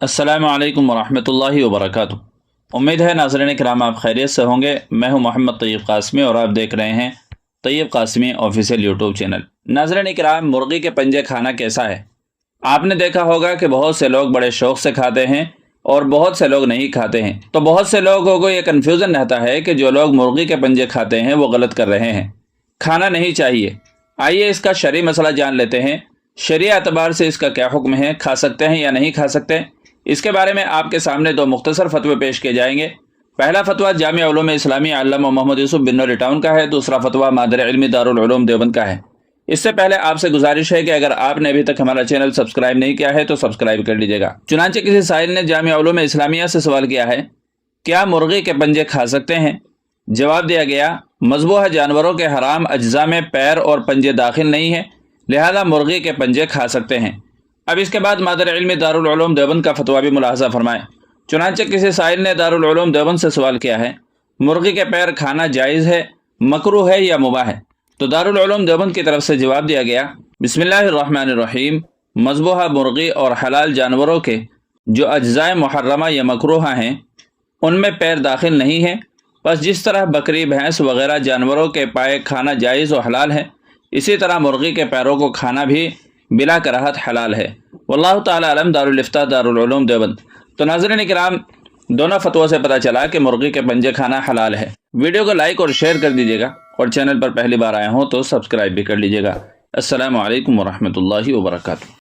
अस्सलामु अलैकुम वरहमतुल्लाहि वबरकातुह। उम्मीद है नाज़रीन किराम आप खैरियत से होंगे। मैं हूं मोहम्मद तैयब कासमी और आप देख रहे हैं Tayyab Qasmi official YouTube channel. नाज़रीन किराम, मुर्गी के पंजे खाना कैसा है? आपने देखा होगा कि बहुत से लोग बड़े शौक़ से खाते हैं और बहुत से लोग नहीं खाते हैं। तो बहुत से लोगों को ये कन्फ्यूज़न रहता है कि जो लोग मुर्गी के पंजे खाते हैं वो गलत कर रहे हैं, खाना नहीं चाहिए। आइए इसका शरई मसला जान लेते हैं। शरिया एतबार से इसका क्या हुक्म है, खा सकते हैं या नहीं खा सकते, इसके बारे में आपके सामने दो मुख्तसर फतवे पेश किए जाएंगे। पहला फतवा जामिया उलूम इस्लामी अल्लामा मोहम्मद यूसुफ बिन नूरी टाउन का है। दूसरा फतवा मादर इल्मी दारुल उलूम देवबंद का है। इससे पहले आपसे गुजारिश है कि अगर आपने अभी तक हमारा चैनल सब्सक्राइब नहीं किया है तो सब्सक्राइब कर लीजिएगा। चुनांचे किसी साइल ने जामिया उलूम इस्लामिया से सवाल किया है, क्या मुर्गी के पंजे खा सकते हैं? जवाब दिया गया, मज़बूहा जानवरों के हराम अज्जा में पैर और पंजे दाखिल नहीं है, लिहाजा मुर्गी के पंजे खा सकते हैं। अब इसके बाद मादर इल्मी दारुल उलूम देवबंद का फतवा भी मुलाहजा फरमाएं। चुनांचे किसी साइल ने दारुल उलूम देवबंद से सवाल किया है, मुर्गी के पैर खाना जायज़ है, मकरूह है या मुबाह है? तो दारुल उलूम देवबंद की तरफ से जवाब दिया गया, बिस्मिल्लाहिर्रहमानिर्रहीम, मज़बूहा मुर्गी और हलाल जानवरों के जो अज्जाए मुहर्रमा या मकरूहा हैं उनमें पैर दाखिल नहीं है। बस जिस तरह बकरी, भैंस वगैरह जानवरों के पाए खाना जायज़ और हलाल है, इसी तरह मुर्गी के पैरों को खाना भी बिला कराहत हलाल है। वल्लाहु ताला अलम। दारुल इफ्ता दारुल उलूम देवबंद। तो नाज़रीन किराम, दोनों फतवों से पता चला कि मुर्गी के पंजे खाना हलाल है। वीडियो को लाइक और शेयर कर दीजिएगा और चैनल पर पहली बार आए हों तो सब्सक्राइब भी कर लीजिएगा। अस्सलामु अलैकुम वरहमतुल्लाहि वबरकातुह।